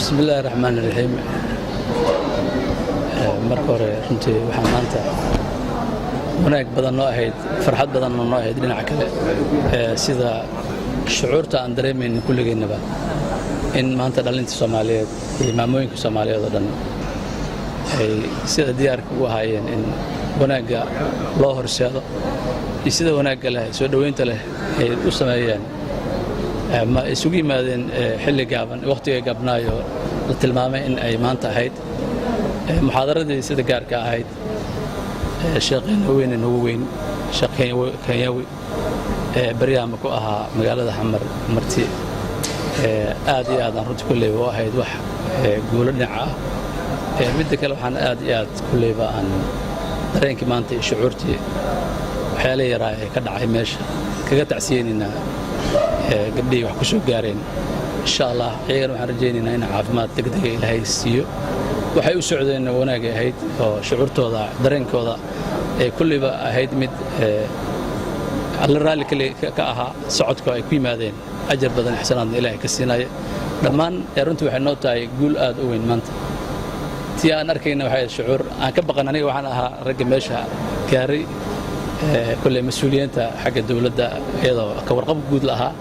بسم الله الرحمن الرحيم marka hore runtii waxaan maanta wanaag badan noo ahayd farxad badan noo ahayd dhinaca kale sida shucuurta aan dareemayno kulligeennaba in maanta dhalinta Soomaaliyeed iyo maamooyinka Soomaaliyeed oo dhan ay sida diyaarka u ahaayeen in wanaaga loo horseedo iyo sida wanaaga leh soo dhaweynta leh ay u sameeyaan ma isugu yimaadeen xilli gaaban waqtiga gaabnaayo la tilmaamay in ay maanta ahayd muxaadaradii sida gaarka ahayd sheekheena weyn ugu weyn Kenyawi baryaama ku ahaa magaalada Xamar marti aad iyo aad aan runtii kulleey oo ahayd wax guulo dhinac ah mid kale waxaan aad iyo aad kulleeyba aan dareenkii maanta iyo shucuurtii waxyaalo yaraa ee ka dhacay meesha kaga tacsiyeynina gabdhii wax ku soo gaareen insha Allah ayagana waxaan rajaynaynaa in caafimaad degdeg ah Ilaahay siiyo waxay u socdeen wanaag ahayd oo shucuurtooda dareenkooda ee kulliba ahayd mid alla raali ka ahaa socodka ay ku yimaadeen ajar badan xisanaadna Ilaahay ka siinaya dhammaan runtii waxay noo tahay guul aad u weyn maanta tii aan arkayna waxay shucuur aan ka baqan aniga waxaan ahaa ragga meesha gaaray kulli mas'uuliyiinta xagga dawladda iyadoo ka warqab guud lahaa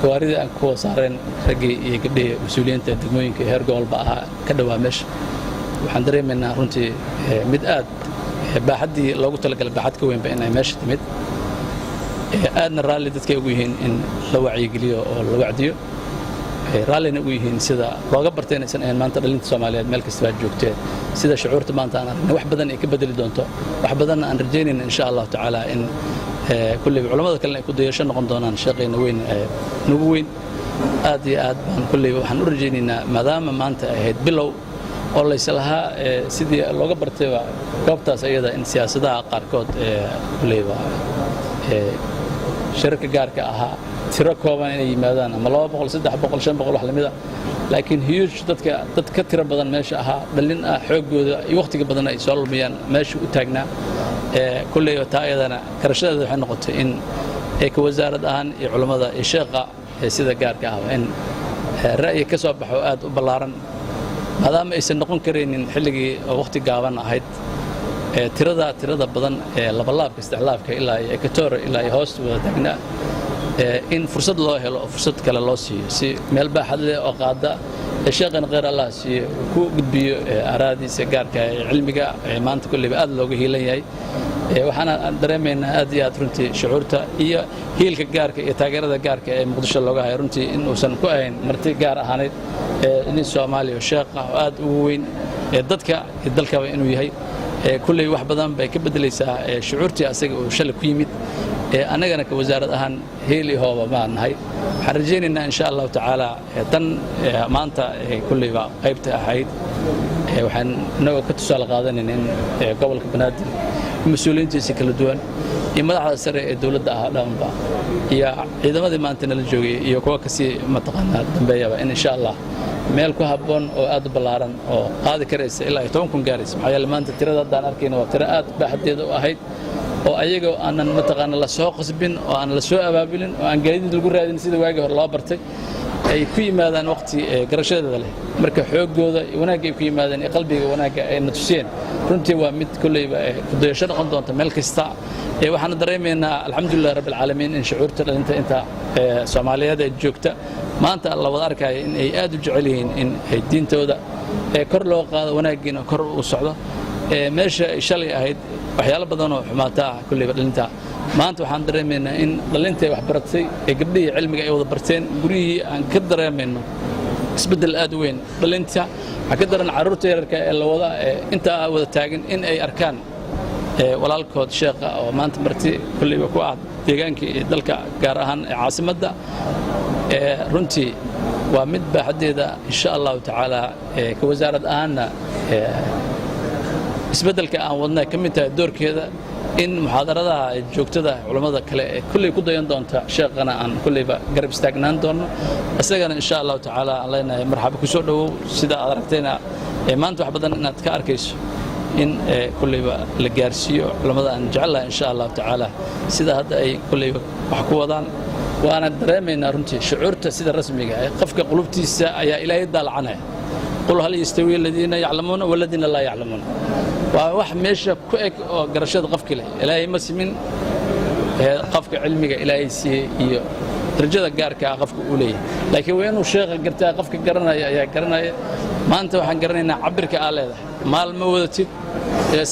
waarida aan ku saareen raggii iyo gabdhii mas'uuliyiinta degmooyinka heer gobolba ahaa ka dhawaa meesha waxaan dareemaynaa runtii mid aad baaxadii loogu talagalay baaxad ka weynba inay meesha timid aadna raalli dadkay ugu yihiin in la wacyigeliyo oo la wacdiyo raallina ugu yihiin sida looga bartay inaysan ahayn maanta dhalinta Soomaaliyeed meel kasta baa joogtee sida shucuurta maanta aan aragnay wax badan ay ka bedeli doonto wax badan aan rajaynayna insha Allah taala in kulli culimada kale ay ku dayasho noqon doonaan shaqeena weyn nugu weyn aad iyo aad baan kulli waxaan u rajaynaynaa maadaama maanta ahayd bilow oo la islaha sidii looga bartay goobtaas ayada in siyaasadaha qaarkood kulliba shirka gaarka ahaa tiro kooban inay yimaadaan ama 200 300 500 wax lamida laakiin huge dad ka tiro badan meesha ahaa dhalin ah xoogooda iyo waqtiga badan ay soo lumiyaan meesha u taagnaa kulli taayadana karashada waxay noqotay in ka wasaarad ahaan iyo culimada iyo sheekha sida gaarka ah in ra'yi ka soo baxo aad u ballaaran maadaama aysan noqon kareenin xilligii waqti gaaban ahayd tirada badan labalaabka istixlaafka ilaa ekatoor ilaa hoos wada taagnaa in fursad loo helo fursad kale loo siiyo si meel baaxad leh oo qaada sheekhan qeyr Allah siiyo ku gudbiyo araadiisa gaarka cilmiga maanta kulliba aad looga hiilan yahay waxaana dareemaynaa aad iyo aad runtii shucuurta iyo hiilka gaarka iyo taageerada gaarka ee Muqdisho looga hayo runtii in uusan ku ahayn marti gaar ahaaneed in Soomaaliya sheekha aad u weyn dadka dalkaba inuu yahay kulli wax badan bay ka bedelaysaa shucuurtii asaga oo shalay ku yimid anagana ka wasaarad ahaan heeli hooba ma nahay waxaan rajaynaynaa insha Allah taala tan maanta kulliba qaybta ahayd waxaan inagoo ka tusaale qaadanaynaa in gobolka Banaadir mas'uuliyiintiisa kala duwan iyo madaxda sare ee dawladda ah dhanba iyo ciidamadii maanta nala joogay iyo kuwa ka sii mataqaanaa dambeeyaba in insha Allah meel ku haboon oo aad u ballaaran oo qaadi karaysa ilaa 10 kun gaaraysa maxaa yeelay maanta tirada hadaan arkayna waa tiro aad baaxadeeda u ahayd oo ayaga aanan mataqaanaa la soo qasbin oo aan la soo abaabulin oo aan gaadiid lagu raadin sida waagi hore loo bartay ay ku yimaadaan waqti garashadeeda leh marka xoogooda wanaag ay ku yimaadaan qalbiga wanaaga ay natusiyeen runtii waa mid kulliba ku dayasho noqon doonta meel kasta waxaan dareemaynaa alxamdulillah rabbil caalamiin in shucuurta dhalinta inta Soomaaliyeed ay joogta maanta la wada arkay in ay aad u jecel yihiin in ay diintooda kor loo qaado wanaagiina kor u socdo meesha shalay ahayd waxyaalo badan oo xumaata kulliba dhalinta maanta waxaan dareemaynaa in dhalinta wax baratay gabdhii cilmiga ay wada barteen guriyii aan ka dareemayno isbedel aad u weyn dhalinta waxa ka daran caruurta yararka ee la wada inta wada taagan in ay arkaan walaalkood sheekha oo maanta marti kulliba ku ah deegaanka iyo dalka gaar ahaan caasimadda runtii waa mid baaxadeeda insha Allah taala ka wasaarad ahaana isbedelka aan wadnaa ka mid tahay doorkeeda in muxaadaradaha joogtada culimada kale kulli ku dayan doonta sheekhana aan kulliba garab istaagnaan doono asagana insha Allah taala aan leenahay marxaba ku soo dhawow sida aad aragtayna maanta wax badan inaad ka arkayso in kulliba la gaarsiiyo culimada aan jecelahay insha Allah taala sida hadda ay kulliba wax ku wadaan وأنا دريمين رنتي شعورت سيد الرسمي قفك قلوبتي يا إلهي دالعنة قل هل يستوي الذين يعلمون والذين لا يعلمون وواح ماشى كويك قرشات قفك له إلهي مسمين قفك علمك إلهي سي رجال جارك قفك أولي لكن وينو شيخ قرتها قفك قرنا يا قرنا ما أنت وحن قرنا عبرك على هذا مال مودتي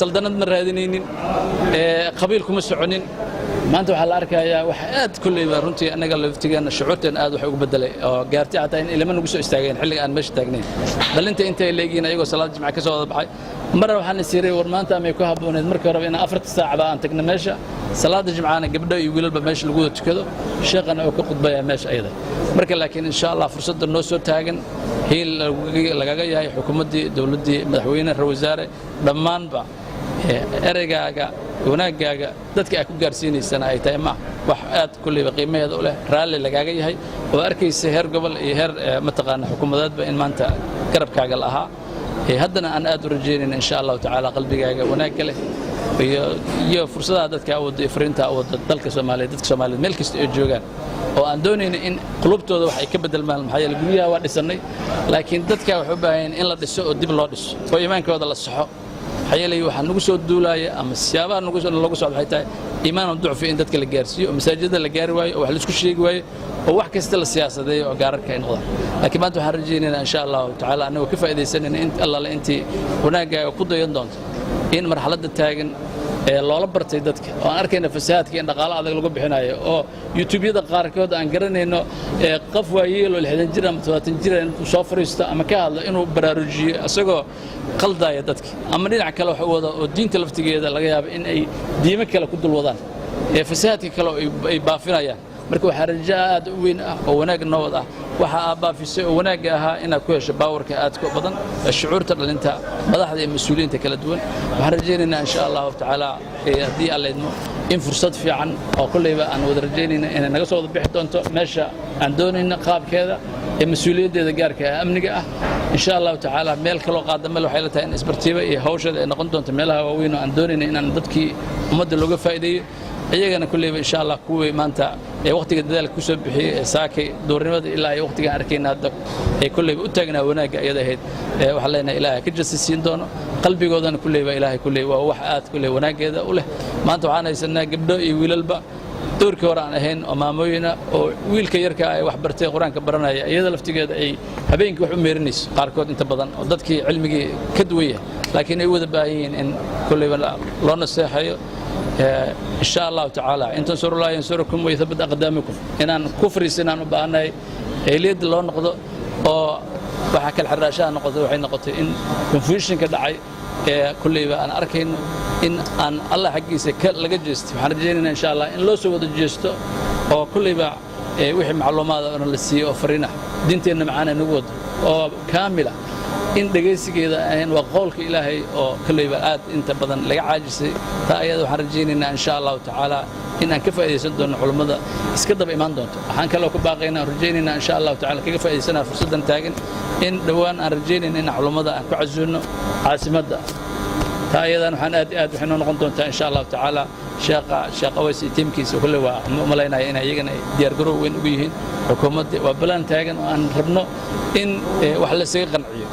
سلطنة من هذين قبيلكم السعونين ما أنت وحلا أركيا وحيات كل رنتي أنا قال فتيجنا شعورت أن هذا وحيق بدل جارتي عتين إلى من نقص استاجين حلي أنا مش تاجنين بل أنت اللي جينا يجوا صلاة جمعة كسوة بحي مرة وحنا سيري ورما أنت ما يكوها بون مركب ربنا أفرت الساعة بقى أنت كنا ماشى صلاة الجمعة أنا قبل يقول بماشي الجود كذا شيخنا وكقط بيا ماشي أيضا مركب لكن إن شاء الله فرصة النص تاجن هي اللي هي حكومة دولة مدحوينة الوزارة ضمان بقى erayga wanaagaaga dadka ay ku gaarsiinaysan ay tahay ma wax aad kulli qiimaheeda u leh raali lagaaga yahay oo arkaysa heer gobol iyo heer mataqaan xukuumadeedba in maanta garabkaaga la aha haddana aan aad u rajeynayna insha Allah taala qalbigaaga wanaagga leh iyo fursadaha dadka awooda ifriinta awooda dalka Soomaaliyeed dadka Soomaaliyeed meel kasta ay joogaan oo aan doonayna in qulubtooda wax ay ka bedelmaan maxay guryaha waa dhisanay laakiin dadka wax u baahan in la dhiso oo dib loo dhiso oo iimaankooda la saxo حيالي وحن نقصد الدولاية أما السيابة نقصد نقصد حياته إيمان ضعف إن تذكر الجارسي ومساجد الجاري واي وحلسك الشيء واي وواحد كستل السياسة ذي وجارك كائن غضب لكن ما أنتم حرجيننا إن شاء الله تعالى أنه كيف إذا سنة أنت الله لا أنت هناك قضية يندون إن مرحلة التاجن الله لبرت يدك وأنا أركينا في الساعات كأن قال هذا اللي قبل حناية أو يوتيوب يدا قاركود عن قرني إنه قفوة يلو الحين جرا متواتنجرا وصافر يست أما كهذا إنه برارجي أسقو قلدا يدك أما نلعب كلو حوض والدين تلفتي هذا لقيها إن أي ديمك كلا كل الوضع في الساعات كلو يبافنا يعني مركو حرجات وين وناق النوضة وحابا في السوق وناقها إن كويش باور كأتكو بدن الشعور ترى أنت بدأ هذه المسؤولين تكلا دون وحرجينا إن شاء الله تعالى دي الله يدمو إن فرصة في عن أو كل يبقى أن ودرجينا إن نقصد بحث أنت ماشى عندنا نقاب كذا المسؤولية دي جارك أمنية إن شاء الله تعالى ملك لو قادم له حيلتها إن إسبرتيبة هوشة إن قنتم تملها وين عندنا إن ندكي ومد اللغة فائدة أيجنا كل إن شاء الله كوي ما أنت وقت ذلك كسب بحي ساكي دورنا إلا وقت أركينا هذا كل بأتجنا وناك أيده هيد وحلينا إله كجس السين دونه قلبي جودنا كل إله كل ووحات كل وناك هذا وله ما أنتوا عنا يسنا قبل يويل البا دورك ورانا هين أمامينا ويل كيرك أي وحبرتي قرآن كبرنا أيده لفتجد أي هبينك وحميرنيس قاركود أنت بدن ضدك علمي كدوية لكن يود باين إن كل لا نصيحة إن شاء الله تعالى إن تنصروا الله ينصركم ويثبت أقدامكم إن كفر سنان وبأنا إليد الله نقض أو بحكي الحراشة نقض وحين نقض إن كونفيوشن كدعي كل أنا أركين إن الله حقي سكال لجست حرجينا إن شاء الله إن لو سوى الجستو أو كل وحي معلومات أنا لسي أفرنا دينتنا معانا نقود أو كاملة إن دقيسي كذا إن وقولك إلهي أو كل يبقى أنت بدن لقى عاجزي فأيضا حرجينا إن شاء الله تعالى إن كيف يسدون علماء إسكتب إيمان دونت حن كلو كباقينا رجينا إن شاء الله تعالى كيف يسنا فرصة تاجن إن دوان رجينا إن علماء كعزونا عاصمة فأيضا حن أد حنا نقطون إن شاء الله تعالى شاقة ويس تيمكيس وكل وملاينا إن يجنا ديار جرو وين بيهن حكومة وبلان تاجن وأن ربنا إن وحلا سيقن عيو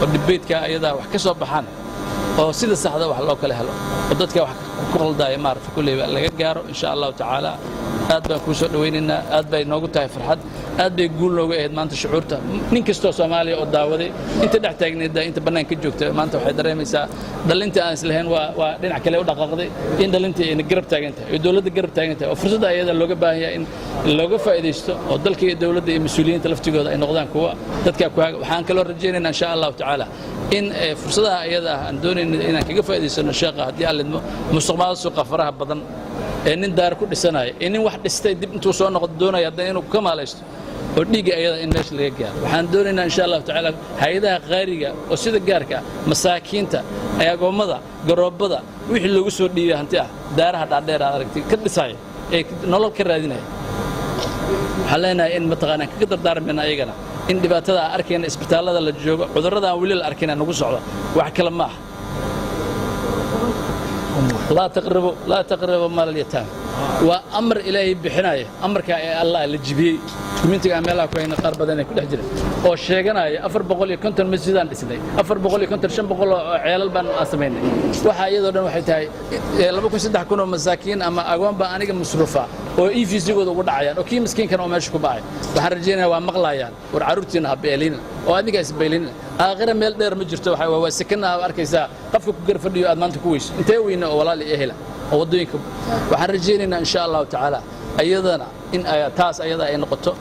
والبيت كأيضا وحكسوا بحنا أو سيد الصحة وحلا كله هلا وضدك كل داي ما أعرف كل اللي جاره إن شاء الله تعالى أدبا كوسو دويننا أدبا نوجتها فرحد أدبا يقول له ما أنت شعورته نينكستو سومالي أو داودي أنت دحتاجني دا أنت بنان كجوكت ما أنت وحيد رميسا دل أنت أنس لهن ودين كله ودقاقدي إن دل أنت إن قرب تاجنته الدولة قرب تاجنته وفرصة أيضا اللوجة باهية إن اللوجة فائدته ودل كي الدولة المسؤولين تلفتوا إن نقدان كوا دتك كوا وحان كلو رجينا إن شاء الله تعالى إن فرصة أيضا عندنا إن كيف فائدة الشاقة هدي على مستقبل السوق فرها بدن إن دار كل سنة إن واحد استيد أنتوا صورنا قدونا يدينه كم على است وديجي أيضا إن مش ليجا وحندورنا إن شاء الله تعالى هيدا غارية وسيد الجاركة مساكين تا أيا قومدا قربدا ويحلو جسور دي هنتيا دارها تعدير على ركتي كل ساي نلقى كردينه حلينا إن متغنى كقدر دار من أيجنا إن دبعتها أركين إسبتال هذا الجوج عذرنا ولي الأركين نقص على وحكي لما لا تقربوا مال اليتامى وأمر إلهي بحناية أمر الله اللي جبيه كمينتك عملها كوينة قرب بدنا كل حجر أو شيءنا أفر بقولي كنت المسجدان اسمه أفر بقولي كنت الشم بقول عيال البن أسميني وحاجة ذا واحد هاي لما بكون سيد حكونوا مساكين أما أقوم بأنيق مصروفة وإي في زيجود وضعيان وكي مسكين كانوا ماشكوا باعي وحرجينا ومغلايان ورعروتنا هبيلين وأنيق إسبيلين آخر ميل دير مجرته وسكننا أركيزا قفك قرف اليوم أدمانت كويس انتوين ولا لي إهلا ودوينكم وحرجينا إن شاء الله تعالى أيضا إن تاس أيضا أي نقطة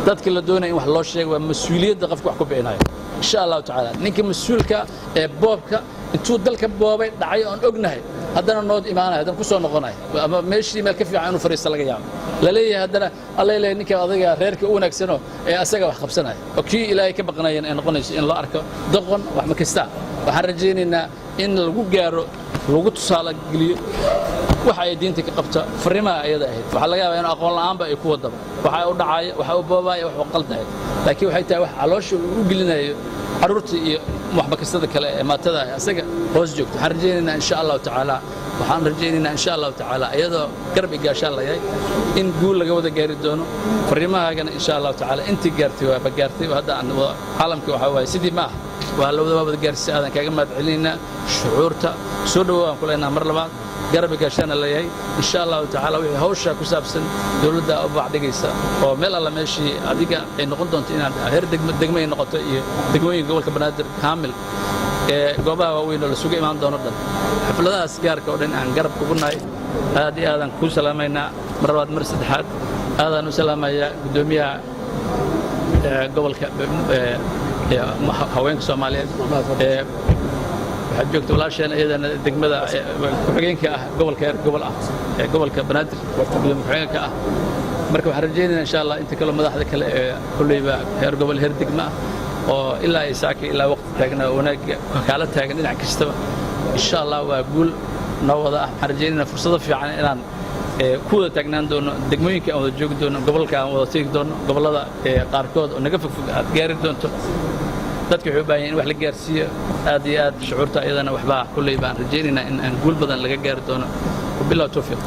dadka la doonay in wax loo sheego waa mas'uuliyadda qofka wax ku bixinayo insha Allah ta'ala ninka mas'uulka ee boobka intuu dalka boobay dhacay oo ognahay haddana nood imaanay haddana ku soo noqonay ama meeshii meel ka fiican inuu fariisto laga yaabo la leeyahay haddana Allah ilaahay ninka adiga reerka u wanaagsano ee asaga wax qabsanay oo kii ilaahay ka baqnayeen ay noqonayso in la arko doqon wax ma kasta waxaan rajaynaynaa in lagu gaaro lagu tusaale geliyo waxa ay diinta ka qabta fariimaha ayada ahayd waxa laga yaabaa in aqoon la'aan ba ay ku wadaba waxa u dhacay waxa u boobay wax u qalday laakiin waxay tahay wax caloosha u gelinayo caruurta iyo waxba kastada kale ee maatada asaga hoos joogto waxaan rajaynaynaa insha Allah ta'ala waxaan rajaynaynaa insha Allah ta'ala ayadoo garab igaashan la yahay in guul laga wada gaari doono fariimahaagana insha Allah ta'ala intii gaartay waa gaartay hadda aan caalamka waxa waay sidii ma waa la wada gaarsi aadan kaaga mahad celinayna shucuurta soo dhawaan kuleena mar labaad garab gaashan la yahay insha Allah ta'ala wixii hawsha ku saabsan dawladda u bacdigaysa oo meel alla meeshii adiga ay noqon doonto inaad heer degmay noqoto iyo degmooyinka gobolka Banaadir kaamil ee goobaha waaweyn oo la sugu imaan doono dhan xafladahaas gaarka oo dhan aan garab ugu nahay aad iyo aadan ku salaamayna mar labaad mar saddexaad aadan u salaamaya gudoomiyaha gobolka haweenka Soomaaliyeed waxaad joogto walaasheen iyadana degmada ku-xigeenka ah gobolka Banaadir ku-xigeenka ah marka waxaan rajaynaynaa insha Allah inta kale madaxda kale ee kullayba heer gobol heer degma oo ilaa ay saaki ilaa waqti taagna wanaag kala taagan dhinac kastaba insha Allah waa guul noo wada ah waxaan rajaynaynaa fursado fiican inaan ku wada taagnaan doono degmooyinka aan wada joogi doono gobolka aan wada tagi doono gobolada qaarkood oo naga fog aad gaari doonto dadka wuxuu baahan in wax la gaarsiiyo aad iyo aad shucuurta ayadana waxba kulay baan rajaynaynaa in aan guul badan laga gaari doono billahi tawfiiq